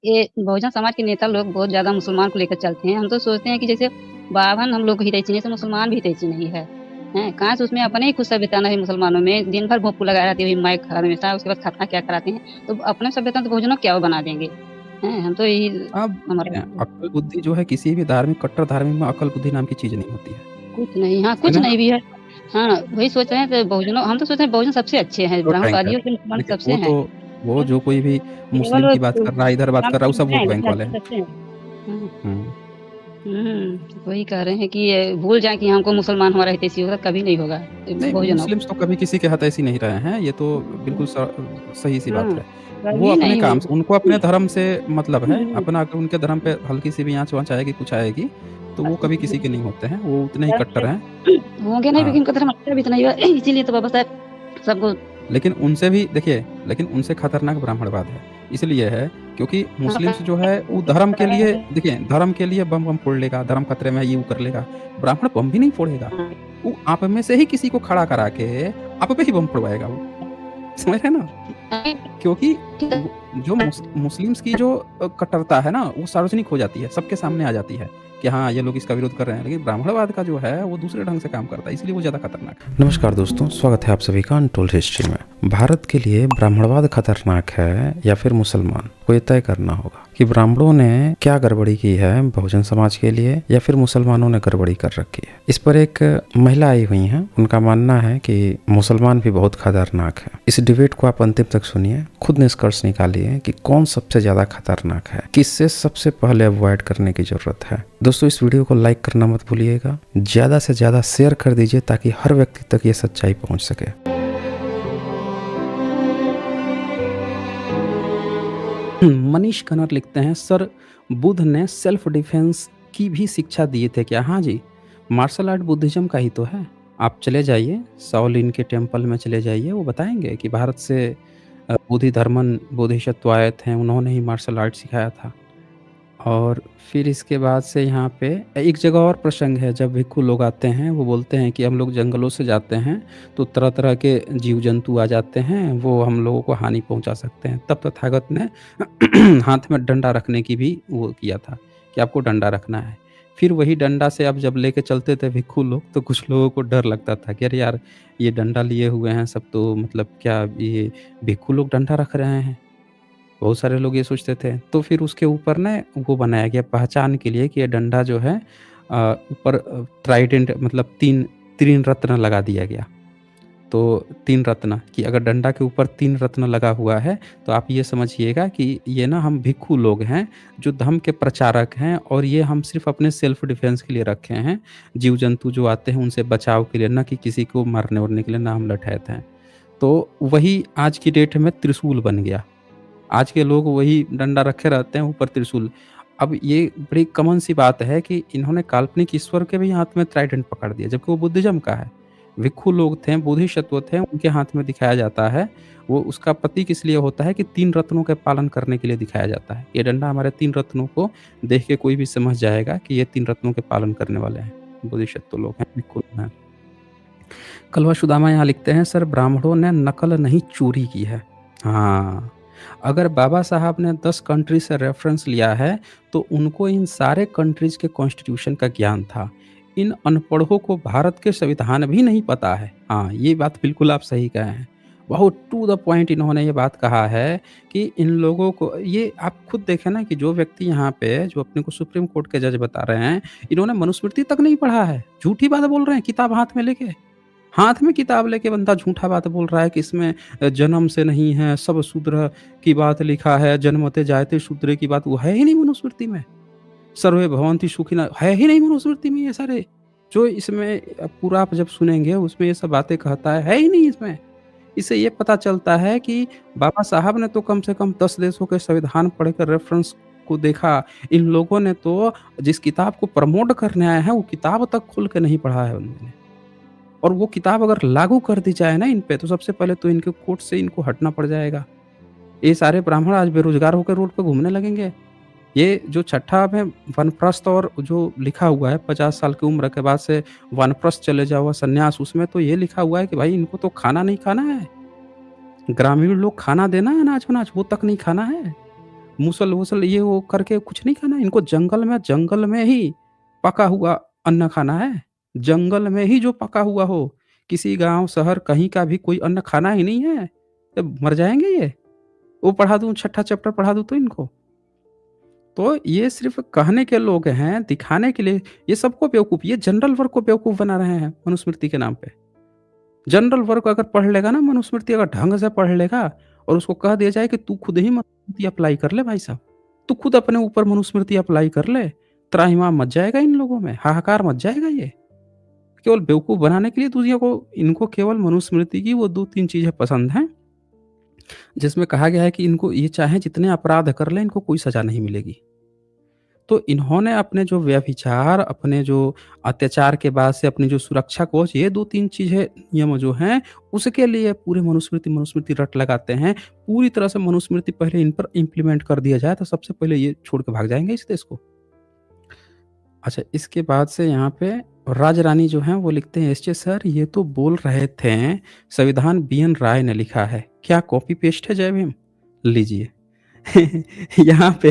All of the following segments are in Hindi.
ये बहुजन समाज के नेता लोग बहुत ज़्यादा मुसलमान को लेकर चलते हैं। हम तो सोचते हैं कि जैसे बावन हम लोग को हितैषी नहीं है, तो मुसलमान भी हितैषी नहीं है। हैं? कहाँ से उसमें अपने ही खुद सभ्यता नहीं मुसलमानों में, दिन भर भोंपू लगाए रहती है माइक हमेशा, उसके बाद खतना क्या कराते हैं। तो अपने सभ्यता तो बहुजनों क्या वो बना देंगे? हैं? हम तो यही अब हमारा अक्ल बुद्धि जो है किसी भी कट्टर धार्मिक में अक्ल बुद्धि नाम की चीज़ नहीं होती है। कुछ नहीं हाँ, कुछ समझे ना? नहीं भी है। हाँ, वही सोच रहे हैं तो बहुजनों हम तो सोच रहे हैं बहुजन सबसे अच्छे हैं, तो टैंक है। ब्राह्मणवादियों से मुसलमान देखिए सबसे हैं। वो जो कोई भी केवल मुस्लिम वो की बात कर रहा है, इधर बात कर रहा है, वो सब वोट हैं, बैंक लेकिन वाले अच्छे हैं। सबसे हैं। हुँ। हुँ। वही कह रहे हैं कि ये भूल जाएँ कि हमको मुसलमान हमारा हितैषी होगा, कभी नहीं होगा नहीं, बहुजनों को। मुस्लिम्स तो कभी किसी के हितैषी नहीं रहे हैं, ये तो बिल्कुल सही-सी बात हाँ, है। वो कभी अपने नहीं काम हुए। से उनको अपने धर्म से मतलब है, हुँ, अपना अगर उनके धर्म पे हल्की-सी भी आँच-वाँच आएगी, कुछ आएगी, तो वो कभी किसी के नहीं होते हैं, वो उतने ही कट्टर हैं। होंगे नहीं हाँ। लेकिन उनका धर्म अच्छा भी तो नहीं हुआ, इसीलिए तो बाबा साहब सबको लेकिन उनसे भी देखिए, लेकिन उनसे खतरनाक ब्राह्मणवाद है। इसलिए है क्योंकि मुस्लिम्स जो है वो धर्म के लिए देखिए, धर्म के लिए बम-वम फोड़ लेगा, धर्म खतरे में है ये वो कर लेगा। ब्राह्मण बम भी नहीं फोड़ेगा। वो आप में से ही किसी को खड़ा करा के आप पे ही बम फोड़वाएगा वो। समझ रहे हैं ना? क्योंकि वो जो मुस्लिम्स की जो कट्टरता है ना, वो सार्वजनिक हो जाती है, सबके सामने आ जाती है कि हाँ, ये लोग इसका विरोध कर रहे हैं। लेकिन ब्राह्मणवाद का जो है, वो दूसरे ढंग से काम करता है, इसलिए वो ज़्यादा खतरनाक है। नमस्कार दोस्तों, स्वागत है आप सभी का अनटोल्ड हिस्ट्री में। भारत के लिए ब्राह्मणवाद खतरनाक है या फिर मुसलमान, को ये तय करना होगा कि ब्राह्मणों ने क्या गड़बड़ी की है बहुजन समाज के लिए या फिर मुसलमानों ने गड़बड़ी कर रखी है। इस पर एक महिला आई हुई हैं, उनका मानना है कि मुसलमान भी बहुत खतरनाक है। इस डिबेट को आप अंतिम तक सुनिए, खुद निष्कर्ष निकालिए कि कौन सबसे ज्यादा खतरनाक है, किससे सबसे पहले अवॉइड करने की जरूरत है। दोस्तों, इस वीडियो को लाइक करना मत भूलिएगा, ज्यादा से ज्यादा शेयर कर दीजिए ताकि हर व्यक्ति तक ये सच्चाई पहुंच सके। मनीष कनर लिखते हैं, सर बुद्ध ने सेल्फ डिफेंस की भी शिक्षा दिए थे क्या? हाँ जी, मार्शल आर्ट बुद्धिज्म का ही तो है। आप चले जाइए शाओलिन के टेम्पल में चले जाइए, वो बताएंगे कि भारत से बोधिसत्व आए थे, उन्होंने ही मार्शल आर्ट सिखाया था। और फिर इसके बाद से यहाँ पे एक जगह और प्रसंग है, जब भिक्षु लोग आते हैं, वो बोलते हैं कि हम लोग जंगलों से जाते हैं तो तरह-तरह के जीव-जंतु आ जाते हैं, वो हम लोगों को हानि पहुँचा सकते हैं। तब तथागत ने हाथ में डंडा रखने की भी वो किया था कि आपको डंडा रखना है। फिर वही डंडा से अब जब लेके चलते थे भिक्षु लोग, तो कुछ लोगों को डर लगता था कि अरे यार, ये डंडा लिए हुए हैं सब, तो मतलब क्या ये भिक्षु लोग डंडा रख रहे हैं? बहुत सारे लोग ये सोचते थे। तो फिर उसके ऊपर ना वो बनाया गया पहचान के लिए कि ये डंडा जो है ऊपर ट्राइडेंट मतलब 3 3 रत्न लगा दिया गया। तो 3 रत्न कि अगर डंडा के ऊपर 3 रत्न लगा हुआ है, तो आप ये समझिएगा कि ये ना हम भिक्षु लोग हैं, जो धर्म के प्रचारक हैं, और ये हम सिर्फ़ अपने सेल्फ डिफेंस के लिए रखे हैं। जीव-जंतु जो आते हैं उनसे बचाव के लिए, ना कि किसी को मारने-वारने के लिए, ना हम लठैत हैं। तो वही आज की डेट में त्रिशूल बन गया। आज के लोग वही डंडा रखे रहते हैं, ऊपर त्रिशूल। अब ये बड़ी कॉमन सी बात है कि इन्होंने काल्पनिक ईश्वर के भी हाथ में ट्राइडेंट पकड़ दिया, जबकि वो बुद्धिज़्म का है। भिक्षु लोग थे, बोधिसत्व थे, उनके हाथ में दिखाया जाता है। वो उसका प्रतीक इसलिए होता है कि 3 रत्नों के पालन करने के लिए दिखाया जाता है। ये डंडा हमारे 3 रत्नों को देख के कोई भी समझ जाएगा कि ये 3 रत्नों के पालन करने वाले हैं, बोधिसत्व लोग हैं, भिक्षु लोग हैं। कलवा सुदामा यहाँ लिखते हैं, सर ब्राह्मणों ने नकल नहीं चोरी की है। हाँ, अगर बाबा साहब ने 10 कंट्री से रेफरेंस लिया है, तो उनको इन सारे कंट्रीज़ के कॉन्स्टिट्यूशन का ज्ञान था। इन अनपढ़ों को भारत के संविधान भी नहीं पता है। हाँ, ये बात बिल्कुल आप सही कहे हैं। बहुत टू द पॉइंट इन्होंने ये बात कहा है कि इन लोगों को ये आप खुद देखें ना कि जो व्यक्ति यहाँ पे जो अपने को सुप्रीम कोर्ट के जज बता रहे हैं, इन्होंने मनुस्मृति तक नहीं पढ़ा है। झूठी बात बोल रहे हैं किताब हाथ में लेके। हाथ में किताब लेके बंदा झूठा बात बोल रहा है कि इसमें जन्म से नहीं है, सब शूद्र की बात लिखा है, जन्मते जायते शूद्र की बात वो है ही नहीं मनुस्मृति में। सर्वे भवन्ति सुखिनः है ही नहीं मनुस्मृति में ये सारे। जो इसमें पूरा आप जब सुनेंगे उसमें ये सब बातें कहता है ही नहीं इसमें। इससे ये पता चलता है कि बाबा साहब ने तो कम से कम 10 देशों के संविधान पढ़ कर रेफ़रेंस को देखा। इन लोगों ने तो जिस किताब को प्रमोट करने आए हैं, वो किताब तक खोल के नहीं पढ़ा है उन्होंने। और वो किताब अगर लागू कर दी जाए ना इन पे, तो सबसे पहले तो इनके कोर्ट से इनको हटना पड़ जाएगा। ये सारे ब्राह्मण आज बेरोज़गार होकर रोड पे घूमने लगेंगे। ये जो छठा में वानप्रस्थ और जो लिखा हुआ है 50 साल की उम्र के बाद से वानप्रस्थ चले जाओ सन्यास, उसमें तो ये लिखा हुआ है कि भाई इनको तो खाना नहीं खाना है। ग्रामीण लोग खाना देना है, अनाज-वनाज वो तक नहीं खाना है। मुसल-वुसल ये वो करके कुछ नहीं खाना है, इनको जंगल में ही पका हुआ अन्न खाना है। जंगल में ही जो पका हुआ हो, किसी गाँव, शहर कहीं का भी कोई अन्न खाना ही नहीं है। मर जाएँगे ये। वो पढ़ा दूँ, छठा चैप्टर पढ़ा दूँ तो इनको। तो ये सिर्फ़ कहने के लोग हैं, दिखाने के लिए, ये सबको बेवकूफ़, ये जनरल वर्ग को बेवकूफ़ बना रहे हैं मनुस्मृति के नाम पे। जनरल वर्ग अगर पढ़ लेगा ना मनुस्मृति, अगर ढंग से पढ़ लेगा और उसको कह दिया जाए कि तू खुद ही मनुस्मृति अप्लाई कर ले भाई साहब। तू खुद अपने ऊपर मनुस्मृति अप्लाई कर ले, त्राहिमाम मच जाएगा इन लोगों में, हाहाकार मच जाएगा ये। केवल बेवकूफ़ बनाने के लिए दुनिया को, इनको केवल मनुस्मृति की वो 2-3 चीज़ें पसंद हैं, जिसमें कहा गया है कि इनको ये चाहे जितने अपराध कर लें, इनको कोई सज़ा नहीं मिलेगी। तो इन्होंने अपने जो व्यभिचार, अपने जो अत्याचार के बाद से अपनी जो सुरक्षा कवच, ये 2-3 चीज़ें, नियम जो हैं, उसके लिए पूरे मनुस्मृति रट लगाते हैं। पूरी तरह से मनुस्मृति पहले इन पर इम्प्लीमेंट कर दिया जाए, तो सबसे पहले ये छोड़ के भाग जाएँगे इस देश को। अच्छा, इसके बाद से यहाँ पे राजरानी जो हैं वो लिखते हैं, एसजे सर ये तो बोल रहे थे संविधान बीएन राय ने लिखा है, क्या कॉपी पेस्ट है जय भीम? लीजिए। यहाँ पे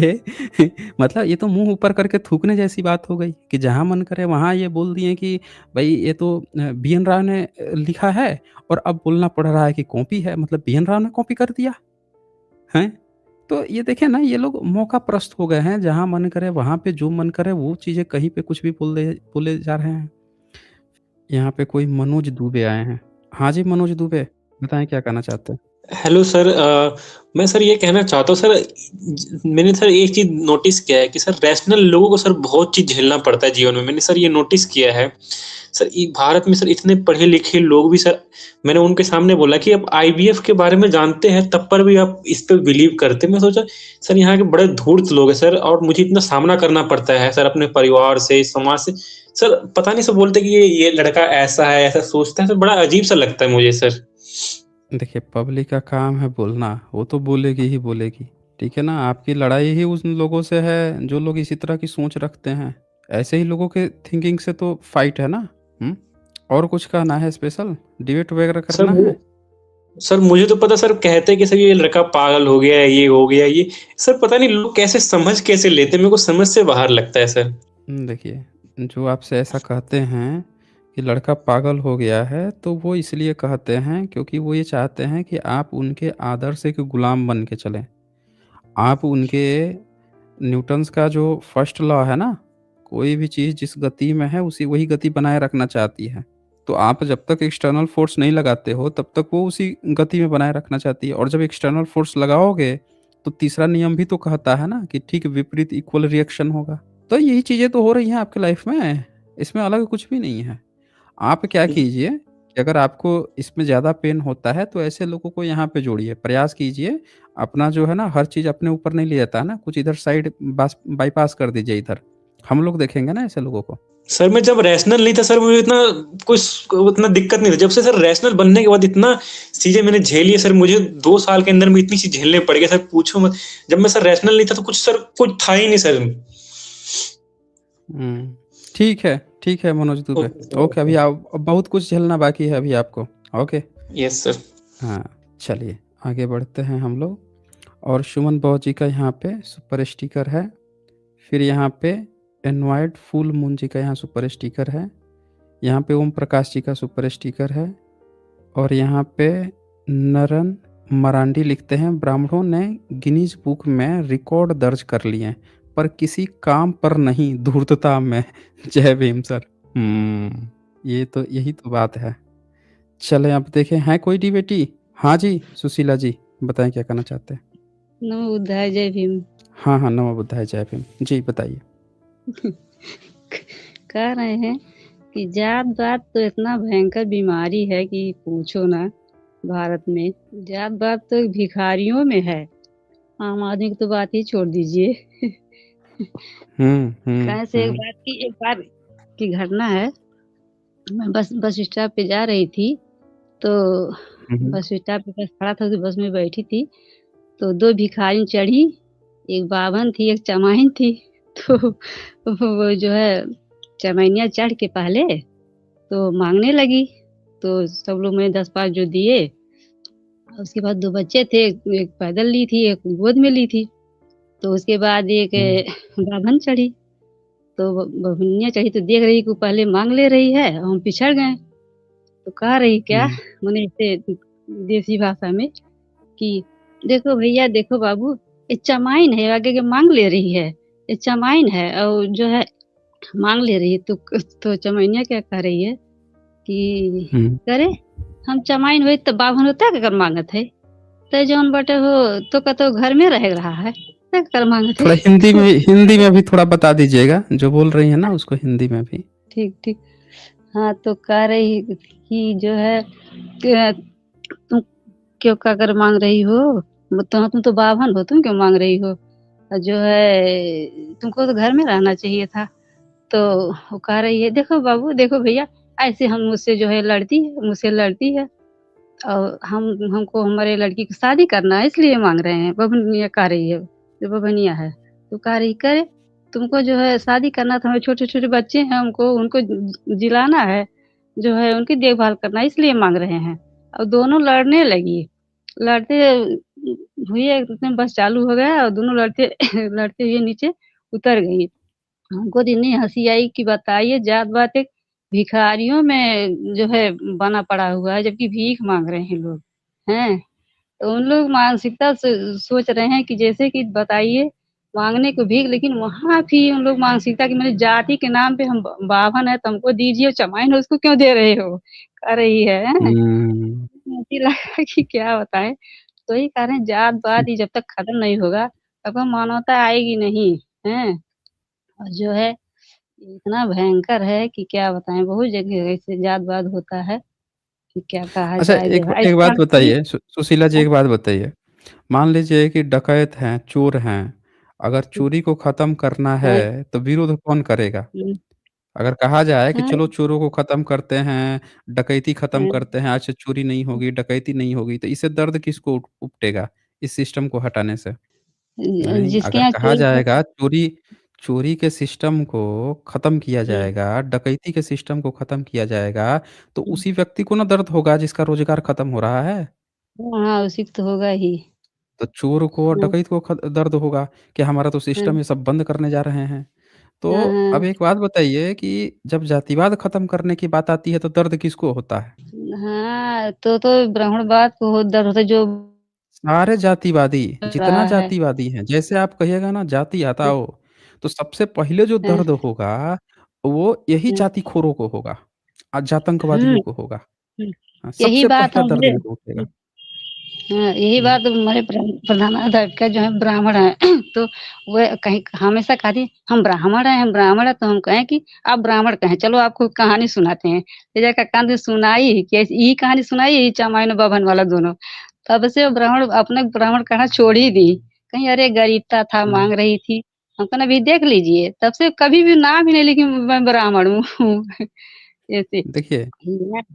मतलब ये तो मुँह ऊपर करके थूकने जैसी बात हो गई कि जहाँ मन करे वहाँ ये बोल दिए कि भई ये तो बीएन राव ने लिखा है, और अब बोलना पड़ रहा है कि कॉपी है, मतलब बीएन राव ने कॉपी कर दिया, हैं? तो ये देखिए ना, ये लोग मौकापरस्त हो गए हैं, जहाँ मन करे वहाँ पे जो मन करे वो चीज़ें कहीं पे कुछ भी बोले जा रहे हैं। यहाँ पे कोई मनोज दुबे आए हैं। हाँ जी, मनोज दुबे, बताएँ क्या कहना चाहते हैं? हेलो सर, मैं सर ये कहना चाहता हूँ सर, मैंने सर एक चीज़ नोटिस किया है कि सर रैशनल लोगों को सर बहुत चीज़ झेलना पड़ता है जीवन में। मैंने सर ये नोटिस किया है। सर भारत में सर इतने पढ़े-लिखे लोग भी सर, मैंने उनके सामने बोला कि आप आईवीएफ के बारे में जानते हैं तब पर भी आप इस पे बिलीव करते हैं। मैं सोचा सर यहाँ के बड़े धूर्त लोग हैं सर, और मुझे इतना सामना करना पड़ता है सर अपने परिवार से, समाज से। सर पता नहीं, सब बोलते हैं कि ये लड़का ऐसा है, ऐसा सोचता है। सर बड़ा अजीब-सा लगता है मुझे सर। देखिए, पब्लिक का काम है बोलना, वो तो बोलेगी ही बोलेगी, ठीक है ना? आपकी लड़ाई ही उन लोगों से है, जो लोग इसी तरह की सोच रखते हैं। ऐसे ही लोगों के थिंकिंग से तो फाइट है ना? हुँ? और कुछ कहना है स्पेशल? डिबेट वगैरह सर करना है? सर मुझे तो पता, सर कहते हैं कि सर ये लड़का पागल हो गया है, ये हो गया, ये सर पता नहीं लोग कैसे समझ कैसे लेते हैं, मेरे को समझ से बाहर लगता है सर। देखिए, जो आपसे ऐसा कहते हैं कि लड़का पागल हो गया है, तो वो इसलिए कहते हैं क्योंकि वो ये चाहते हैं कि आप उनके आदर्श के गुलाम बन के चलें। आप उनके न्यूटन्स का जो फर्स्ट लॉ है ना, कोई भी चीज़ जिस गति में है उसी वही गति बनाए रखना चाहती है। तो आप जब तक एक्सटर्नल फ़ोर्स नहीं लगाते हो तब तक वो उसी गति में बनाए रखना चाहती है, और जब एक्सटर्नल फ़ोर्स लगाओगे तो तीसरा नियम भी तो कहता है ना कि ठीक विपरीत इक्वल रिएक्शन होगा। तो यही चीज़ें तो हो रही हैं आपकी लाइफ़ में, इसमें अलग कुछ भी नहीं है। आप क्या कीजिए कि अगर आपको इसमें ज़्यादा पेन होता है तो ऐसे लोगों को यहाँ पे जोड़िए, प्रयास कीजिए, अपना जो है ना हर चीज़ अपने ऊपर नहीं ले जाता है ना, कुछ इधर साइड बाईपास कर दीजिए इधर, हम लोग देखेंगे ना ऐसे लोगों को। सर मैं जब रैशनल नहीं था सर, मुझे इतना कुछ उतना दिक्कत नहीं था। जब से सर रैशनल बनने के बाद इतना चीज़ें मैंने झेली है सर, मुझे 2 साल के अंदर में इतनी चीज़ झेलने पड़ गई सर, पूछो मत। जब मैं सर रैशनल नहीं था तो कुछ सर कुछ था ही नहीं सर। हुँ, ठीक है Manoj Dubey. Okay sir, okay, अभी ओके। आप अब बहुत कुछ झेलना बाकी है अभी आपको। Okay, yes sir. हाँ, चलिए आगे बढ़ते हैं हम लोग। और सुमन बौ जी का यहाँ पे सुपर स्टिकर है। फिर यहाँ पे एनवायर्ड फुल मून जी का यहाँ सुपर स्टिकर है। यहाँ पे ओम प्रकाश जी का सुपर स्टिकर है। और यहाँ पे नरन मरांडी लिखते हैं, ब्राह्मणों ने गिनीज बुक में रिकॉर्ड दर्ज कर लिए हैं, पर किसी काम पर नहीं, धूर्तता में। जय भीम सर। ये तो यही तो बात है। चलें अब देखें, है कोई डिबेटी? हाँ जी, सुशीला जी, बताएँ क्या कहना चाहते हैं? नमो बुद्धाय जय भीम। हाँ, हाँ, नमो बुद्धाय जय भीम। जी, बताइए। कह रहे हैं कि जात-पात तो इतना भयंकर बीमारी है कि पूछो ना। भारत में जात-पात तो भिखारियों में है, आम आदमी की तो बात ही छोड़ दीजिए। कैसे एक बार की घटना है, मैं बस स्टॉप पे जा रही थी, तो हुँ, हुँ। बस स्टॉप पे बस खड़ा था, तो बस में बैठी थी, तो 2 भिखारिन चढ़ी, एक बाभन थी, एक चमाइन थी। तो वो जो है चमैनिया चढ़ के पहले तो माँगने लगी, तो सब लोग मैंने 10-5 जो दिए। उसके बाद 2 बच्चे थे, एक पैदल ली थी, एक गोद में ली थी। तो उसके बाद एक हुँ। बाभन चढ़ी, तो बभनिया चढ़ी तो देख रही कि वो पहले माँग ले रही है, हम पिछड़ गए। तो कह रही क्या हुँ। मने ऐसे देसी भाषा में कि देखो भैया, देखो बाबू, ये चमाइन है, आगे के माँग ले रही है। ये चमाइन है और जो है माँग ले रही है। तो चमैनिया क्या कह रही है कि हुँ। "करे हम चमाइन होई त बाभन होता केकर माँगत है? त जौन बाटे हो तो कतो घर में रह रहा है, त केकर माँगत है?" थोड़ा हिंदी में भी थोड़ा बता दीजिएगा, जो बोल रही हैं ना उसको हिंदी में भी। ठीक, ठीक। हाँ, तो कह रही कि जो है क तुम क्यों काकर माँग रही हो? तुम तो बाभन हो, तुम क्यों माँग रही हो? जो है तुमको तो घर में रहना चाहिए था। तो वो कह रही है, "देखो बाबू, देखो भैया, ऐसे हम मुझसे जो है मुझसे लड़ती है और हमको हमारे लड़की की शादी करना है इसलिए माँग रहे हैं।" बभनिया कह रही है, जो बभनिया है। तो कह रही, "करे तुमको जो है शादी करना था, हमारे छोटे-छोटे बच्चे हैं, हमको उनको जिलाना है, जो है उनकी देखभाल करना है इसलिए माँग रहे हैं।" और दोनों लड़ने लगी। लड़ते हुए एकदम बस चालू हो गया और दोनों लड़ते लड़ते हुए नीचे उतर गई। हमको तो इतनी हँसी आई कि बताइए, जात-पात एक भिखारियों में जो है बना पड़ा हुआ है, जबकि भीख माँग रहे हैं लोग, हैं? तो उन लोग मानसिकता से सोच रहे हैं कि जैसे कि बताइए माँगने को भीख, लेकिन वहाँ भी उन लोग मानसिकता की माने जाति के नाम पे हम बाभन है तो हमको दीजिए और चमाइन है उसको क्यों दे रहे हो? कह रही है, हैं? हुँ। मुझे लगा कि क्या बताएँ? तो वही कह रहे हैं जात-पात ये जब तक खत्म नहीं होगा, तब तक मानवता आएगी नहीं, हैं? और जो है इतना भयंकर है कि क्या बताएँ, बहुत जगह ऐसे जात-वात होता है कि क्या कहा अच्छा, जाए जो एक है। एक ऐसा बात भी बताइए सुशीला जी, एक बात बताइए। मान लीजिए कि डकैत हैं, चोर हैं, अगर चोरी को ख़त्म करना हाँ, है, तो विरोध कौन करेगा? हुँ, अगर कहा जाए कि हाँ, चलो चोरों को ख़त्म करते हैं, डकैती ख़त्म हाँ, करते हैं, आज से चोरी नहीं होगी, डकैती नहीं होगी, तो इससे दर्द किसको उपटेगा, इस सिस्टम को हटाने से? नहीं, जिसके अगर यहाँ कहा चोरी हो। जाएगा चोरी चोरी के सिस्टम को खत्म किया हुँ, जाएगा, डकैती के सिस्टम को खत्म किया जाएगा, तो हुँ, उसी व्यक्ति को ना दर्द होगा जिसका रोज़गार खत्म हो रहा है। हाँ, उसी को तो होगा ही। तो चोर को और हाँ, डकैत को दर्द होगा कि हमारा तो हाँ, सिस्टम ये सब बंद करने जा रहे हैं। तो हाँ, अब हाँ, एक बात बताइए कि जब जातिवाद खत्म करने की बात आती है तो दर्द किसको होता है? हाँ, तो ब्राह्मणवाद को हो दर्द होता है जो सारे जातिवादी, जितना रहा है। जातिवादी हैं, जैसे आप कहिएगा ना जाति हटाओ, तो सबसे पहले जो हाँ, दर्द होगा, वो यही हाँ, जातिखोरों को होगा, आतंकवादियों हुँ, को होगा। हुँ, हाँ, यही सबसे बात पहला दर्द हमारे इनको उठेगा। हाँ, यही हुँ, बात हमारे प्रधानाध्यापिका जो है ब्राह्मण हैं तो वह कहीं हमेशा कहती हम ब्राह्मण हैं तो हम कहें कि आप ब्राह्मण कहें, चलो आपको कहानी सुनाते हैं। ले जाकर कान से सुनाई कि ऐसी यही कहानी सुनाई, यही चमाइन और बभन वाला दोनों। तब से वो ब्राह्मण अपना ब्राह्मण कहना छोड़ ही दी। कहीं अरे गरीबता था हुँ। माँग रही थी। हम कहा अभी देख लीजिए, तब से कभी भी नाम ही नहीं ली कि मैं ब्राह्मण हूँ। ऐसे। देखिए,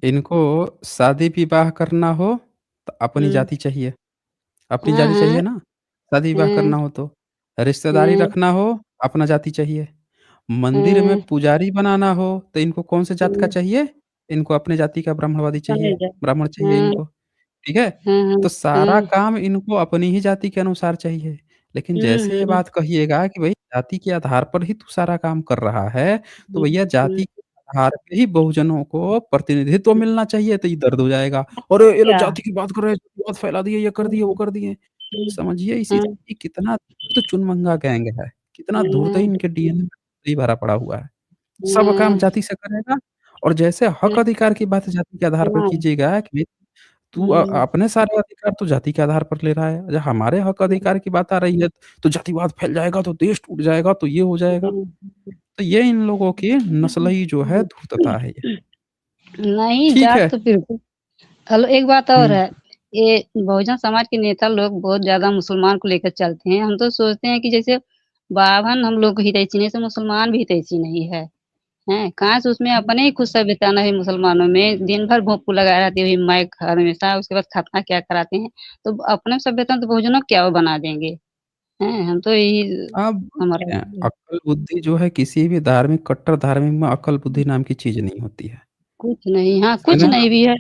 इनको शादी-विवाह करना हो, तो अपनी हुँ, जाति चाहिए। अपनी हाँ, जाति चाहिए हाँ, ना, शादी-विवाह हाँ, करना हो तो। रिश्तेदारी हाँ, रखना हो, अपना जाति चाहिए। मंदिर में हाँ, पुजारी बनाना हो, तो इनको कौन-से जात का हाँ। चाहिए? इनको अपने जाति का ब्राह्मणवादी चाहिए, समझा। ब्राह्मण चाहिए हाँ, इनको, ठीक है? हाँ, हाँ, तो सारा हाँ। काम इनको अपनी ही जाति के अनुसार चाहिए। लेकिन हुँ, जैसे ये हुँ, बात कहिएगा कि भई जाति के आधार पर ही तू सारा काम कर रहा है, तो हुँ, भैया हुँ, जाति के आधार पे ही बहुजनों को प्रतिनिधित्व हुँ। मिलना चाहिए, तो ये दर्द हो जाएगा। अरे! ये लोग क्या? जाति की बात कर रहे हैं, जातिवाद फैला दिए, ये कर हुँ, दिए, वो हुँ, कर दिए। हुँ, समझिए इसी से हाँ, कि कितना धूर्त चुनमंगा गैंग है, कितना धूर्त हाँ, इनके डीएनए में ही भरा पड़ा हुआ है। सब काम हाँ, जाति से करेगा और जैसे हक अधिकार की बात जाति के आधार पर हाँ, कीजिएगा कि तू हुँ, अपने सारे अधिकार तो जाति के आधार पर ले रहा है। जब हमारे हक हुँ, अधिकार की बात आ रही है, तो जातिवाद फैल जाएगा, तो देश टूट जाएगा, तो ये हो जाएगा। हुँ, तो ये इन लोगों की नस्ली जो है हुँ। धूर्तता है ये। नहीं, ठीक जात है। तो बिल्कुल। हेलो, एक बात और हुँ। है, ये बहुजन समाज के नेता लोग बहुत ज़्यादा मुसलमान को लेकर चलते हैं। हम तो सोचते हैं कि जैसे बावन हम लोग हितैषी नहीं, तो मुसलमान भी हितैषी नहीं है। हैं? काश उसमें अपने ही खुद सभ्यता नहीं मुसलमानों में, दिन भर भोंपू लगाए रहती है वही माइक हमेशा, उसके बाद खतना क्या कराते हैं। तो अपने सभ्यता तो बहुजनों को क्या वो बना देंगे, हैं? हम तो यही अब हमारा देखिए, अक्ल बुद्धि जो है किसी भी धार्मिक कट्टर धार्मिक में अक्ल बुद्धि नाम की चीज़ नहीं होती है। कुछ नहीं, हाँ, कुछ समझे ना? नहीं भी है।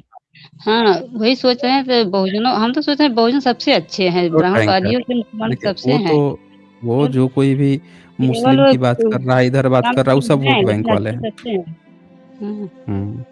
हाँ, वही सोच रहे हैं कि बहुजनों हम तो सोच रहे हैं बहुजन सबसे अच्छे हैं, तो टैंक है। ब्राह्मणवादियों से मुसलमान देखिए, सबसे हैं। वो फिर जो कोई भी केवल मुस्लिम वो की बात कर रहा है, इधर बात काम कर रहा है, वो सिर्फ सब हैं, वोट बैंक लेकिन वाले अच्छे हैं। से अच्छे हैं। हुँ,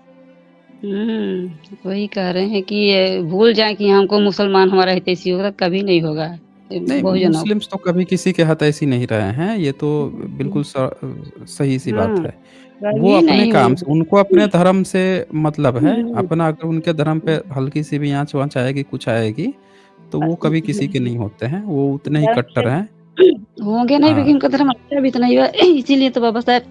हुँ। वही कह रहे हैं कि ये भूल जाएँ कि हमको मुसलमान हमारा हितैषी होगा, कभी नहीं होगा। नहीं, बहुजनों मुस्लिम्स तो कभी किसी के हितैषी नहीं रहे हैं, ये तो बिल्कुल हुँ, सही-सी बात हाँ, है। वो कभी अपने नहीं काम से, होगा। उनको अपने धर्म से मतलब है, हुँ, अपना अगर उनके धर्म पे हल्की-सी भी आँच-वाँच आएगी, कुछ आएगी, तो वो कभी किसी के नहीं होते हैं, वो उतने ही कट्टर हैं। होंगे नहीं, हाँ, लेकिन उनका धर्म अच्छा भी तो नहीं हुआ, इसीलिए तो बाबा साहब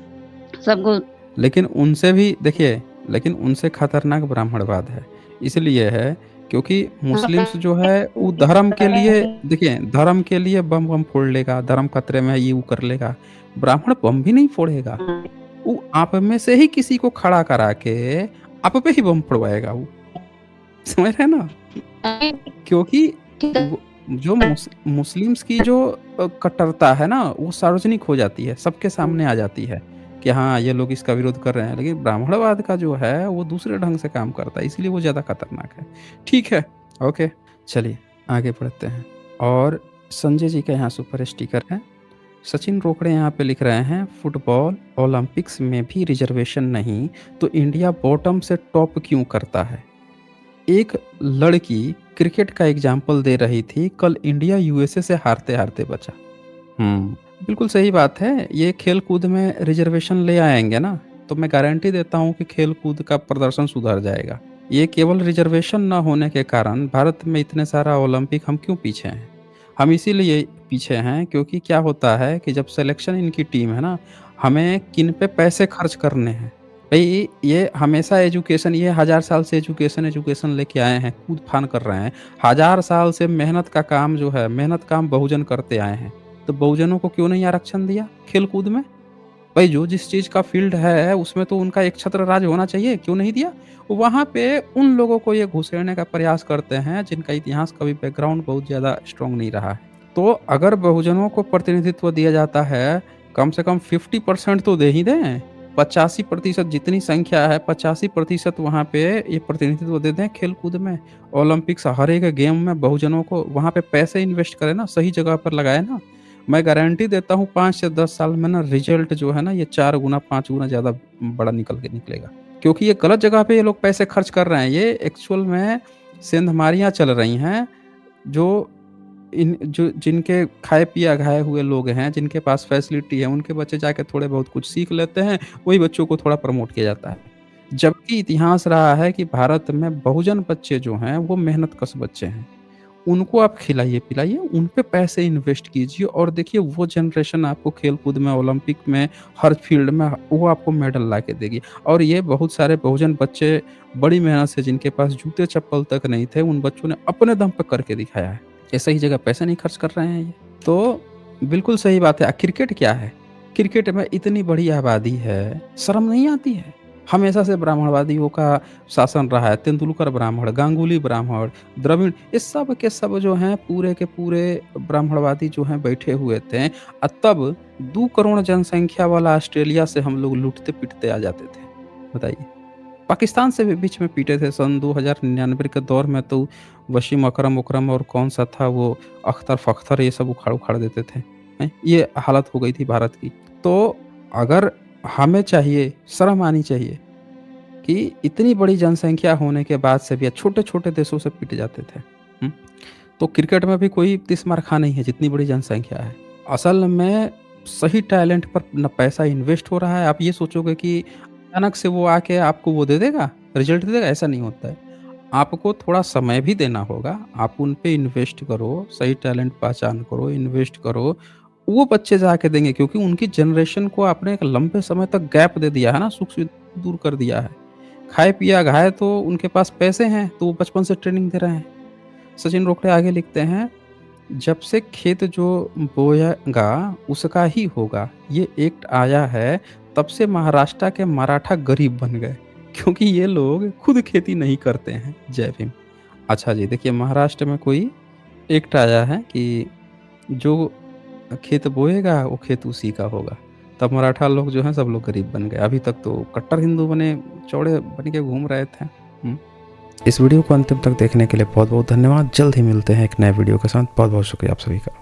सबको लेकिन उनसे भी देखिए, लेकिन उनसे खतरनाक ब्राह्मणवाद है। इसलिए है क्योंकि मुस्लिम्स जो है वो धर्म के लिए, देखिए धर्म के लिए बम-वम फोड़ लेगा, धर्म खतरे में है ये वो कर लेगा। ब्राह्मण बम भी नहीं फोड़ेगा, वो आप में से ही किसी को खड़ा करा के आप पे ही बम फोड़वाएगा वो। समझ रहे हैं ना? क्योंकि वो जो मुस्लिम्स की जो कट्टरता है ना, वो सार्वजनिक हो जाती है, सबके सामने आ जाती है कि हाँ, ये लोग इसका विरोध कर रहे हैं। लेकिन ब्राह्मणवाद का जो है, वो दूसरे ढंग से काम करता है, इसलिए वो ज़्यादा खतरनाक है। ठीक है, ओके, चलिए आगे बढ़ते हैं। और संजय जी का यहाँ सुपर स्टिकर है। सचिन रोकड़े यहाँ पे लिख रहे हैं, फुटबॉल ओलंपिक्स में भी रिजर्वेशन नहीं, तो इंडिया बॉटम से टॉप क्यों करता है? एक लड़की क्रिकेट का एग्जाम्पल दे रही थी, कल इंडिया यूएसए से हारते-हारते बचा। बिल्कुल सही बात है। ये खेल-कूद में रिज़र्वेशन ले आएँगे ना, तो मैं गारंटी देता हूँ कि खेल-कूद का प्रदर्शन सुधर जाएगा। ये केवल रिज़र्वेशन ना होने के कारण भारत में इतने सारा ओलंपिक हम क्यों पीछे हैं? हम इसीलिए पीछे हैं क्योंकि क्या होता है कि जब सिलेक्शन इनकी टीम है ना, हमें किन पे पैसे खर्च करने हैं। भई ये हमेशा एजुकेशन, ये हज़ार साल से एजुकेशन लेके आए हैं, कूद-फान कर रहे हैं। हज़ार साल से मेहनत का काम जो है, मेहनत काम बहुजन करते आए हैं। तो बहुजनों को क्यों नहीं आरक्षण दिया खेल-कूद में? भाई जो जिस चीज़ का फ़ील्ड है उसमें तो उनका एक छत्र राज होना चाहिए, क्यों नहीं दिया? वहाँ पे उन लोगों को ये घुसेड़ने का प्रयास करते हैं जिनका इतिहास कभी बैकग्राउंड बहुत ज़्यादा स्ट्रॉन्ग नहीं रहा है। तो अगर बहुजनों को प्रतिनिधित्व दिया जाता है, कम से कम 50% तो दे ही दें। 85% जितनी संख्या है, 85% वहाँ पे ये प्रतिनिधित्व दे दें खेल-कूद में। ओलंपिक्स हर एक गेम में बहुजनों को वहाँ पे पैसे इन्वेस्ट करें ना, सही जगह पर लगाएँ ना। मैं गारंटी देता हूँ 5 से 10 साल में ना रिज़ल्ट जो है ना, ये 4 गुना 5 गुना ज़्यादा बड़ा निकल के निकलेगा। क्योंकि ये गलत जगह पे ये लोग पैसे खर्च कर रहे हैं। ये एक्चुअल में सेंधमारियाँ चल रही हैं, जो जो जिनके खाए-पिए अघाए हुए लोग हैं, जिनके पास फैसिलिटी है, उनके बच्चे जाके थोड़े बहुत कुछ सीख लेते हैं, वही बच्चों को थोड़ा प्रमोट किया जाता है। जबकि इतिहास रहा है कि भारत में बहुजन बच्चे जो हैं, वो मेहनत-कश बच्चे हैं। उनको आप खिलाइए-पिलाइए, उन पे पैसे इन्वेस्ट कीजिए और देखिए वो जनरेशन आपको खेल-कूद में, ओलंपिक में, हर फील्ड में वो आपको मेडल ला के देगी। और ये बहुत सारे बहुजन बच्चे बड़ी मेहनत से, जिनके पास जूते-चप्पल तक नहीं थे, उन बच्चों ने अपने दम पे करके दिखाया है। ये सही जगह पैसे नहीं खर्च कर रहे हैं ये। तो बिल्कुल सही बात है। क्रिकेट क्या है? क्रिकेट में इतनी बड़ी आबादी है, शर्म नहीं आती है? हमेशा से ब्राह्मणवादियों का शासन रहा है। तेंदुलकर ब्राह्मण, गांगुली ब्राह्मण, द्रविड़, ये सब के सब जो हैं पूरे के पूरे ब्राह्मणवादी जो हैं बैठे हुए थे। तब 2 करोड़ जनसंख्या वाला ऑस्ट्रेलिया से हम लोग लूटते-पिटते आ जाते थे। बताइए। पाकिस्तान से भी बीच में पीटे थे सन 2099 के दौर में, तो वसीम अकरम-वकरम और कौन-सा था वो अख्तर-फख्तर, ये सब उखाड़-उखाड़ देते थे। हैं? ये हालत हो गई थी भारत की। तो अगर हमें चाहिए, शर्म आनी चाहिए कि इतनी बड़ी जनसंख्या होने के बाद से भी छोटे-छोटे देशों से पिट जाते थे। हुँ? तो क्रिकेट में भी कोई तिस-मार खा नहीं है, जितनी बड़ी जनसंख्या है। असल में सही टैलेंट पर ना पैसा इन्वेस्ट हो रहा है। आप ये सोचोगे कि अचानक से वो आके आपको वो दे देगा, रिज़ल्ट दे देगा, ऐसा नहीं होता है। आपको थोड़ा समय भी देना होगा। आप उन पे इन्वेस्ट करो, सही टैलेंट पहचान करो, इन्वेस्ट करो। वो बच्चे जाके देंगे क्योंकि उनकी जनरेशन को आपने एक लंबे समय तक गैप दे दिया है ना, सुख-सुविधा दूर कर दिया है। खाए-पिया-घाए तो उनके पास पैसे हैं, तो वो बचपन से ट्रेनिंग दे रहे हैं। सचिन रोकड़े आगे लिखते हैं, जब से खेत जो बोएगा उसका ही होगा, ये एक्ट आया है, तब से महाराष्ट्र के मराठा गरीब बन गए, क्योंकि ये लोग खुद खेती नहीं करते हैं। जय भीम। अच्छा जी, देखिए महाराष्ट्र में कोई एक्ट आया है कि जो खेत बोएगा वो खेत उसी का होगा। तब मराठा लोग जो हैं सब लोग गरीब बन गए। अभी तक तो कट्टर हिंदू बने, चौड़े बन के घूम रहे थे। हुँ। इस वीडियो को अंतिम तक देखने के लिए बहुत-बहुत धन्यवाद। जल्द ही मिलते हैं एक नए वीडियो के साथ। बहुत-बहुत शुक्रिया आप सभी का।